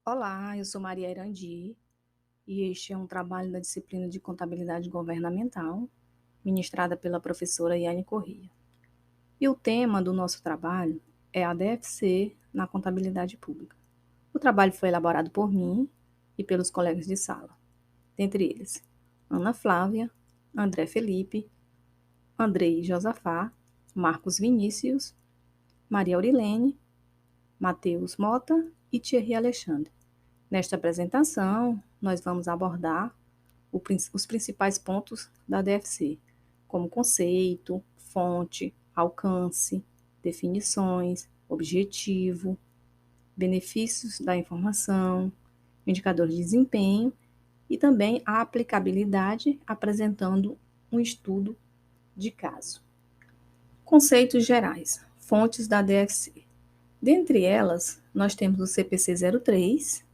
Olá, eu sou Maria Irandi e este é um trabalho da disciplina de Contabilidade Governamental, ministrada pela professora Yane Corrêa. E o tema do nosso trabalho é a DFC na contabilidade pública. O trabalho foi elaborado por mim e pelos colegas de sala, dentre eles Ana Flávia, André Felipe, Andrei Josafá, Marcos Vinícius, Maria Aurilene, Matheus Mota e Thierry Alexandre. Nesta apresentação, nós vamos abordar os principais pontos da DFC, como conceito, fonte, alcance, definições, objetivo, benefícios da informação, indicador de desempenho e também a aplicabilidade, apresentando um estudo de caso. Conceitos gerais, fontes da DFC. Dentre elas, nós temos o CPC 03,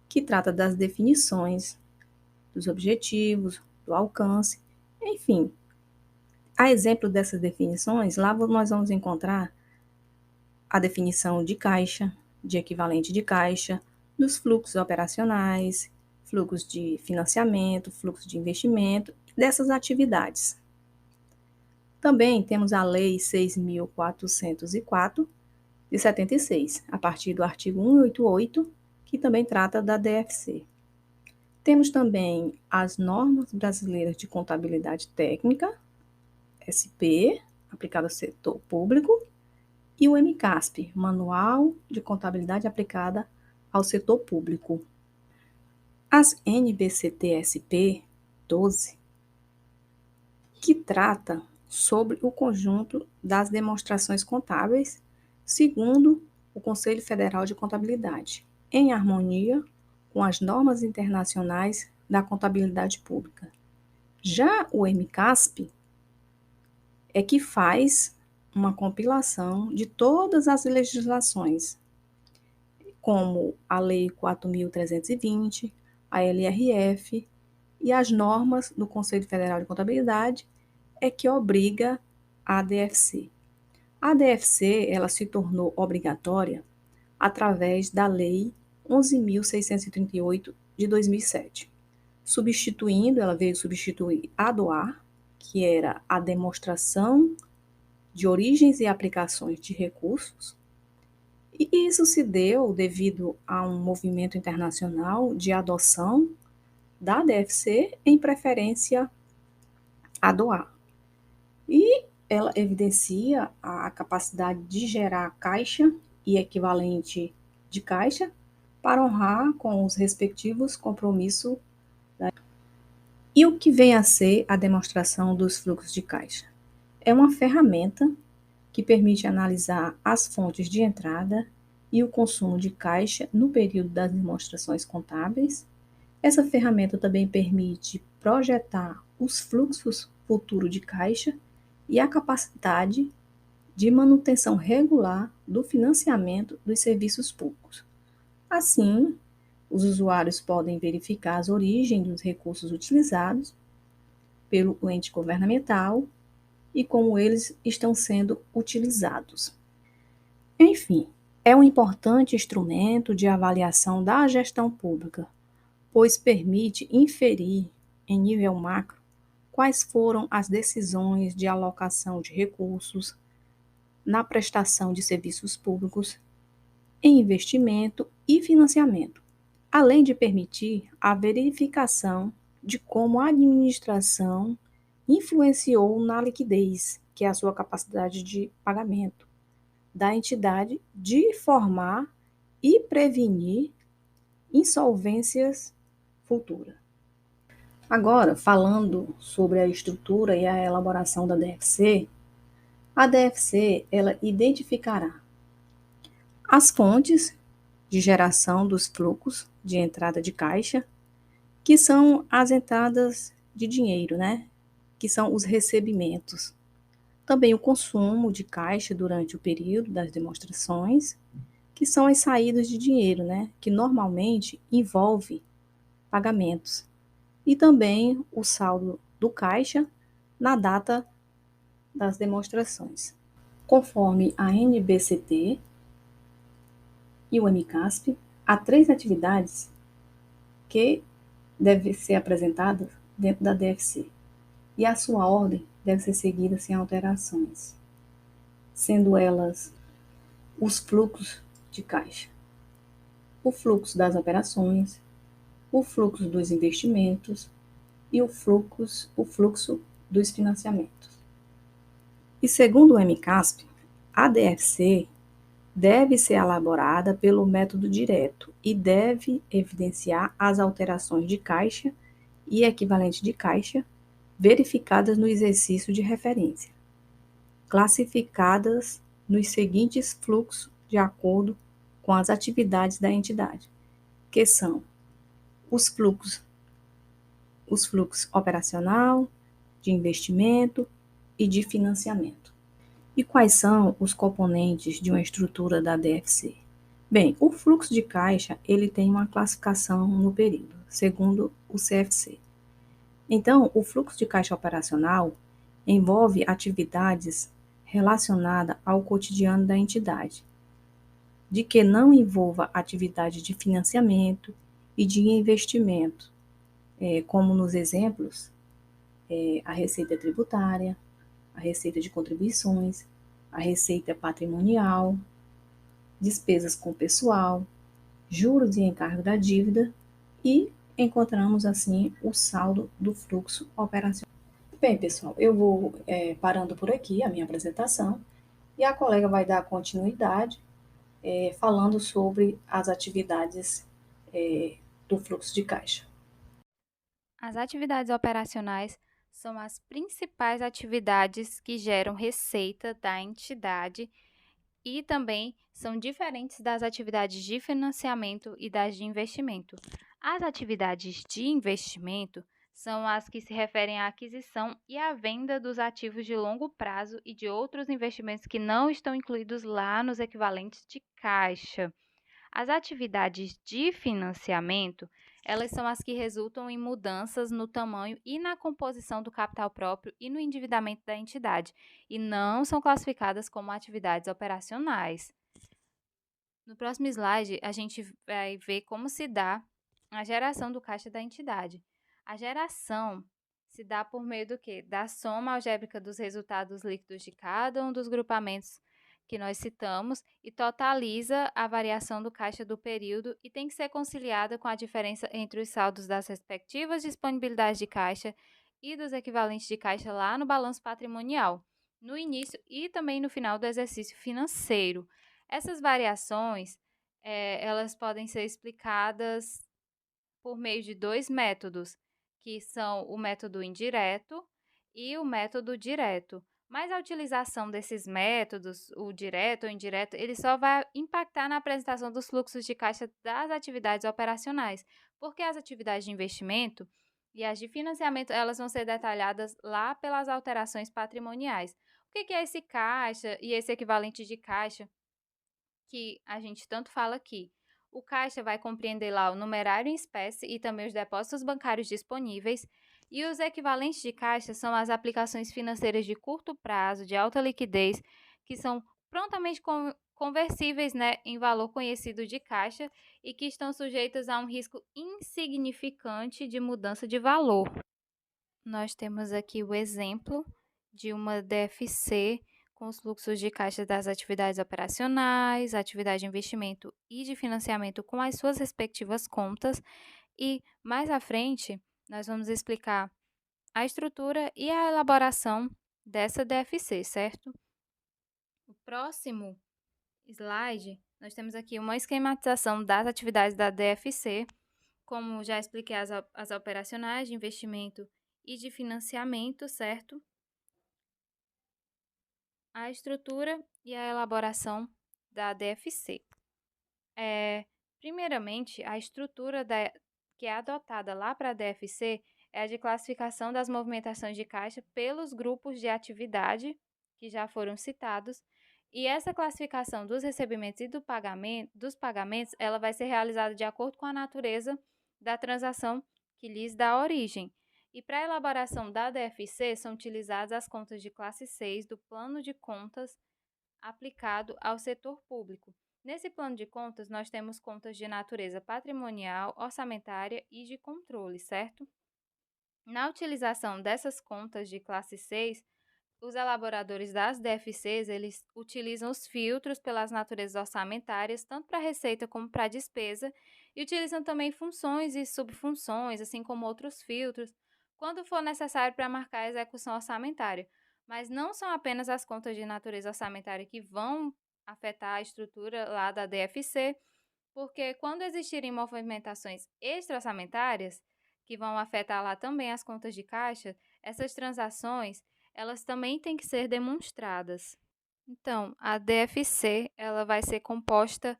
que trata das definições, dos objetivos, do alcance, enfim. A exemplo dessas definições, lá nós vamos encontrar a definição de caixa, de equivalente de caixa, dos fluxos operacionais, fluxos de financiamento, fluxo de investimento, dessas atividades. Também temos a Lei 6.404, de 76, a partir do artigo 188, que também trata da DFC. Temos também as normas brasileiras de contabilidade técnica, SP, aplicada ao setor público, e o MCASP, Manual de Contabilidade aplicada ao setor público. As NBCT-SP 12, que trata sobre o conjunto das demonstrações contábeis, segundo o Conselho Federal de Contabilidade, em harmonia com as normas internacionais da contabilidade pública. Já o MCASP é que faz uma compilação de todas as legislações, como a Lei 4.320, a LRF e as normas do Conselho Federal de Contabilidade é que obriga a DFC. A DFC ela se tornou obrigatória através da Lei 11.638 de 2007. Ela veio substituir a DOAR, que era a demonstração de origens e aplicações de recursos, e isso se deu devido a um movimento internacional de adoção da DFC em preferência à DOAR. E ela evidencia a capacidade de gerar caixa e equivalente de caixa para honrar com os respectivos compromissos. E o que vem a ser a demonstração dos fluxos de caixa? É uma ferramenta que permite analisar as fontes de entrada e o consumo de caixa no período das demonstrações contábeis. Essa ferramenta também permite projetar os fluxos futuros de caixa e a capacidade de manutenção regular do financiamento dos serviços públicos. Assim, os usuários podem verificar as origens dos recursos utilizados pelo ente governamental e como eles estão sendo utilizados. Enfim, é um importante instrumento de avaliação da gestão pública, pois permite inferir, em nível macro, quais foram as decisões de alocação de recursos na prestação de serviços públicos, em investimento e financiamento, além de permitir a verificação de como a administração influenciou na liquidez, que é a sua capacidade de pagamento, da entidade de formar e prevenir insolvências futuras. Agora, falando sobre a estrutura e a elaboração da DFC, a DFC ela identificará as fontes de geração dos fluxos de entrada de caixa, que são as entradas de dinheiro, né? Que são os recebimentos. Também o consumo de caixa durante o período das demonstrações, que são as saídas de dinheiro, né? Que normalmente envolve pagamentos. E também o saldo do caixa na data das demonstrações. Conforme a NBCT e o MCASP, Há 3 atividades que devem ser apresentadas dentro da DFC, e a sua ordem deve ser seguida sem alterações, sendo elas os fluxos de caixa, o fluxo das operações, o fluxo dos investimentos e o fluxo dos financiamentos. E segundo o MCASP, a DFC deve ser elaborada pelo método direto e deve evidenciar as alterações de caixa e equivalente de caixa verificadas no exercício de referência, classificadas nos seguintes fluxos de acordo com as atividades da entidade, que são os fluxos, os fluxos operacional, de investimento e de financiamento. E quais são os componentes de uma estrutura da DFC? Bem, o fluxo de caixa, ele tem uma classificação no período, segundo o CFC. Então, o fluxo de caixa operacional envolve atividades relacionadas ao cotidiano da entidade, de que não envolva atividade de financiamento e de investimento, como nos exemplos, a receita tributária, a receita de contribuições, a receita patrimonial, despesas com pessoal, juros e encargo da dívida e encontramos assim o saldo do fluxo operacional. Bem, pessoal, eu vou parando por aqui a minha apresentação e a colega vai dar continuidade falando sobre as atividades do fluxo de caixa. As atividades operacionais são as principais atividades que geram receita da entidade e também são diferentes das atividades de financiamento e das de investimento. As atividades de investimento são as que se referem à aquisição e à venda dos ativos de longo prazo e de outros investimentos que não estão incluídos lá nos equivalentes de caixa. As atividades de financiamento, elas são as que resultam em mudanças no tamanho e na composição do capital próprio e no endividamento da entidade, e não são classificadas como atividades operacionais. No próximo slide, a gente vai ver como se dá a geração do caixa da entidade. A geração se dá por meio do quê? Da soma algébrica dos resultados líquidos de cada um dos grupamentos que nós citamos e totaliza a variação do caixa do período e tem que ser conciliada com a diferença entre os saldos das respectivas disponibilidades de caixa e dos equivalentes de caixa lá no balanço patrimonial, no início e também no final do exercício financeiro. Essas variações, elas podem ser explicadas por meio de 2 métodos, que são o método indireto e o método direto. Mas a utilização desses métodos, o direto ou indireto, ele só vai impactar na apresentação dos fluxos de caixa das atividades operacionais, porque as atividades de investimento e as de financiamento, elas vão ser detalhadas lá pelas alterações patrimoniais. O que é esse caixa e esse equivalente de caixa que a gente tanto fala aqui? O caixa vai compreender lá o numerário em espécie e também os depósitos bancários disponíveis, e os equivalentes de caixa são as aplicações financeiras de curto prazo, de alta liquidez, que são prontamente conversíveis, né, em valor conhecido de caixa e que estão sujeitas a um risco insignificante de mudança de valor. Nós temos aqui o exemplo de uma DFC com os fluxos de caixa das atividades operacionais, atividade de investimento e de financiamento com as suas respectivas contas. E mais à frente, nós vamos explicar a estrutura e a elaboração dessa DFC, certo? O próximo slide, nós temos aqui uma esquematização das atividades da DFC, como já expliquei as operacionais de investimento e de financiamento, certo? A estrutura e a elaboração da DFC. Primeiramente, a estrutura que é adotada lá para a DFC é a de classificação das movimentações de caixa pelos grupos de atividade que já foram citados, e essa classificação dos recebimentos e dos pagamentos, ela vai ser realizada de acordo com a natureza da transação que lhes dá origem. E para a elaboração da DFC, são utilizadas as contas de classe 6 do plano de contas aplicado ao setor público. Nesse plano de contas, nós temos contas de natureza patrimonial, orçamentária e de controle, certo? Na utilização dessas contas de classe 6, os elaboradores das DFCs, eles utilizam os filtros pelas naturezas orçamentárias, tanto para receita como para despesa, e utilizam também funções e subfunções, assim como outros filtros, quando for necessário para marcar a execução orçamentária. Mas não são apenas as contas de natureza orçamentária que vão afetar a estrutura lá da DFC, porque quando existirem movimentações extra-orçamentárias, que vão afetar lá também as contas de caixa, essas transações, elas também têm que ser demonstradas. Então, a DFC, ela vai ser composta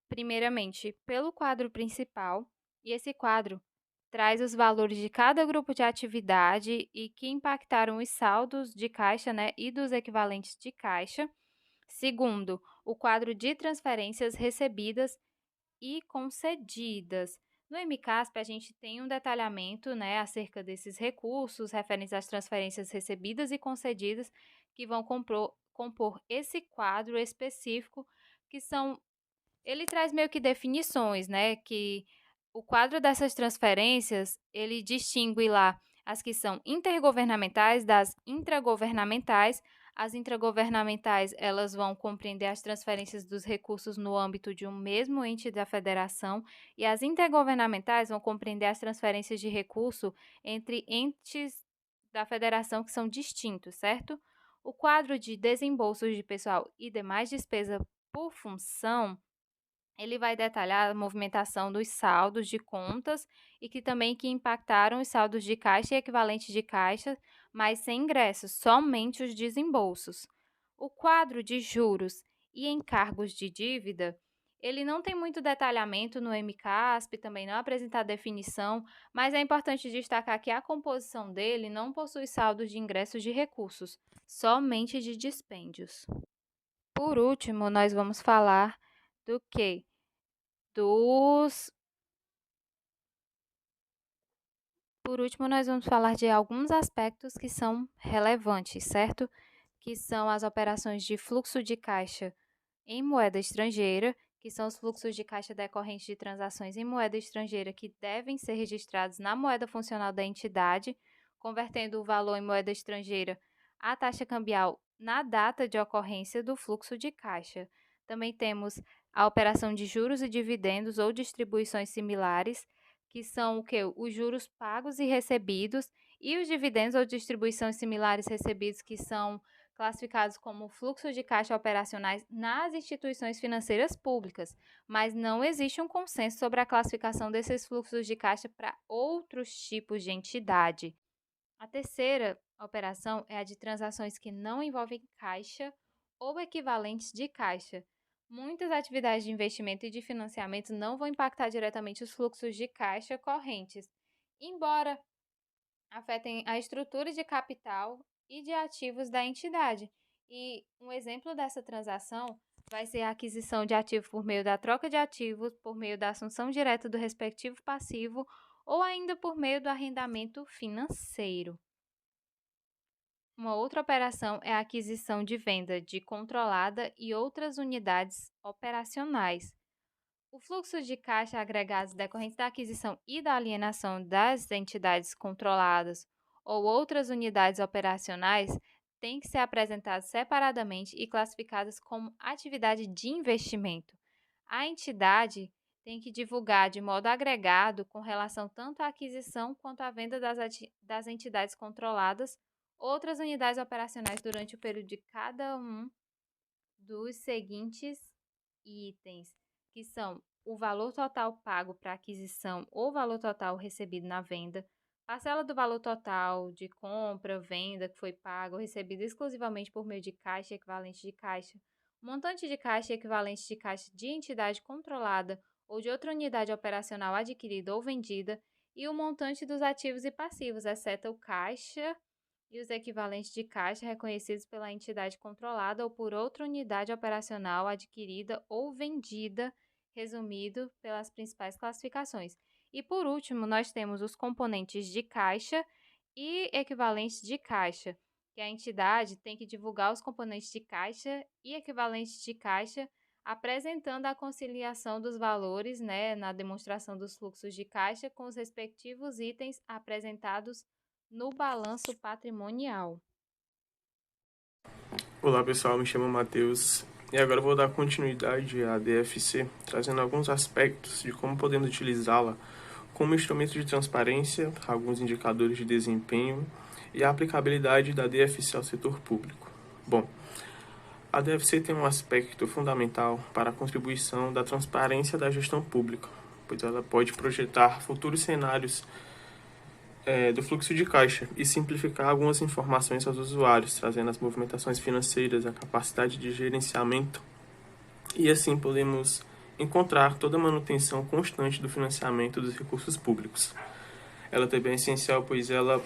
primeiramente pelo quadro principal, e esse quadro traz os valores de cada grupo de atividade e que impactaram os saldos de caixa, né, e dos equivalentes de caixa. Segundo, o quadro de transferências recebidas e concedidas. No MCASP, a gente tem um detalhamento, né, acerca desses recursos referentes às transferências recebidas e concedidas que vão compor esse quadro específico, que são ele traz meio que definições, né, que o quadro dessas transferências, ele distingue lá as que são intergovernamentais das intragovernamentais. As intragovernamentais, elas vão compreender as transferências dos recursos no âmbito de um mesmo ente da federação, e as intergovernamentais vão compreender as transferências de recurso entre entes da federação que são distintos, certo? O quadro de desembolsos de pessoal e demais despesa por função, ele vai detalhar a movimentação dos saldos de contas e que também que impactaram os saldos de caixa e equivalentes de caixa, mas sem ingressos, somente os desembolsos. O quadro de juros e encargos de dívida, ele não tem muito detalhamento no MCASP, também não apresenta definição, mas é importante destacar que a composição dele não possui saldos de ingressos de recursos, somente de dispêndios. Por último, nós vamos falar do que? Dos Por último, nós vamos falar de alguns aspectos que são relevantes, certo? Que são as operações de fluxo de caixa em moeda estrangeira, que são os fluxos de caixa decorrentes de transações em moeda estrangeira que devem ser registrados na moeda funcional da entidade, convertendo o valor em moeda estrangeira à taxa cambial na data de ocorrência do fluxo de caixa. Também temos a operação de juros e dividendos ou distribuições similares, que são o que? Os juros pagos e recebidos, e os dividendos ou distribuições similares recebidos, que são classificados como fluxos de caixa operacionais nas instituições financeiras públicas, mas não existe um consenso sobre a classificação desses fluxos de caixa para outros tipos de entidade. A terceira operação é a de transações que não envolvem caixa ou equivalentes de caixa. Muitas atividades de investimento e de financiamento não vão impactar diretamente os fluxos de caixa correntes, embora afetem a estrutura de capital e de ativos da entidade. E um exemplo dessa transação vai ser a aquisição de ativos por meio da troca de ativos, por meio da assunção direta do respectivo passivo ou ainda por meio do arrendamento financeiro. Uma outra operação é a aquisição de venda de controlada e outras unidades operacionais. O fluxo de caixa agregados decorrentes da aquisição e da alienação das entidades controladas ou outras unidades operacionais têm que ser apresentados separadamente e classificadas como atividade de investimento. A entidade tem que divulgar de modo agregado com relação tanto à aquisição quanto à venda das entidades controladas, outras unidades operacionais durante o período de cada um dos seguintes itens, que são o valor total pago para aquisição ou valor total recebido na venda, parcela do valor total de compra, venda que foi pago ou recebido exclusivamente por meio de caixa e equivalente de caixa, montante de caixa e equivalente de caixa de entidade controlada ou de outra unidade operacional adquirida ou vendida, e o montante dos ativos e passivos, exceto o caixa e os equivalentes de caixa reconhecidos pela entidade controlada ou por outra unidade operacional adquirida ou vendida, resumido pelas principais classificações. E por último, nós temos os componentes de caixa e equivalentes de caixa, que a entidade tem que divulgar os componentes de caixa e equivalentes de caixa apresentando a conciliação dos valores, né, na demonstração dos fluxos de caixa com os respectivos itens apresentados no balanço patrimonial. Olá pessoal, me chamo Matheus e agora vou dar continuidade à DFC, trazendo alguns aspectos de como podemos utilizá-la como instrumento de transparência, alguns indicadores de desempenho e a aplicabilidade da DFC ao setor público. Bom, a DFC tem um aspecto fundamental para a contribuição da transparência da gestão pública, pois ela pode projetar futuros cenários do fluxo de caixa e simplificar algumas informações aos usuários, trazendo as movimentações financeiras, a capacidade de gerenciamento, e assim podemos encontrar toda a manutenção constante do financiamento dos recursos públicos. Ela também é essencial, pois ela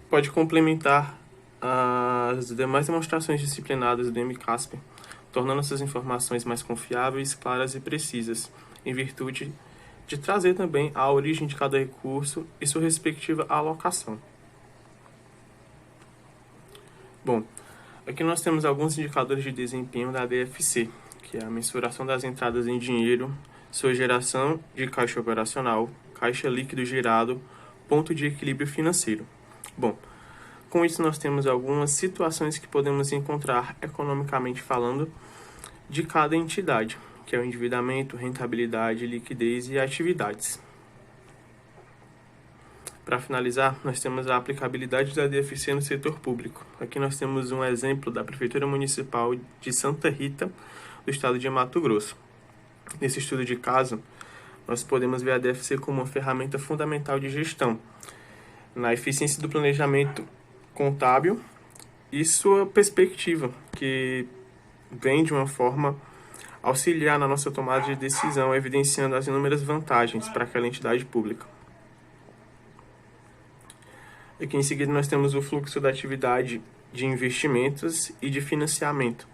pode complementar as demais demonstrações disciplinadas do MCASP, tornando essas informações mais confiáveis, claras e precisas, em virtude de trazer também a origem de cada recurso e sua respectiva alocação. Bom, aqui nós temos alguns indicadores de desempenho da DFC, que é a mensuração das entradas em dinheiro, sua geração de caixa operacional, caixa líquido gerado, ponto de equilíbrio financeiro. Bom, com isso nós temos algumas situações que podemos encontrar economicamente falando de cada entidade, que é o endividamento, rentabilidade, liquidez e atividades. Para finalizar, nós temos a aplicabilidade da DFC no setor público. Aqui nós temos um exemplo da Prefeitura Municipal de Santa Rita, do estado de Mato Grosso. Nesse estudo de caso, nós podemos ver a DFC como uma ferramenta fundamental de gestão, na eficiência do planejamento contábil e sua perspectiva, que vem de uma forma auxiliar na nossa tomada de decisão, evidenciando as inúmeras vantagens para aquela entidade pública. Aqui em seguida nós temos o fluxo da atividade de investimentos e de financiamento,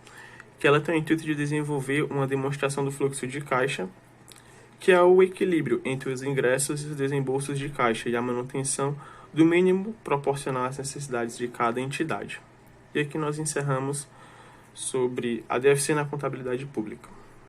que ela tem o intuito de desenvolver uma demonstração do fluxo de caixa, que é o equilíbrio entre os ingressos e os desembolsos de caixa e a manutenção do mínimo proporcional às necessidades de cada entidade. E aqui nós encerramos sobre a DFC na contabilidade pública.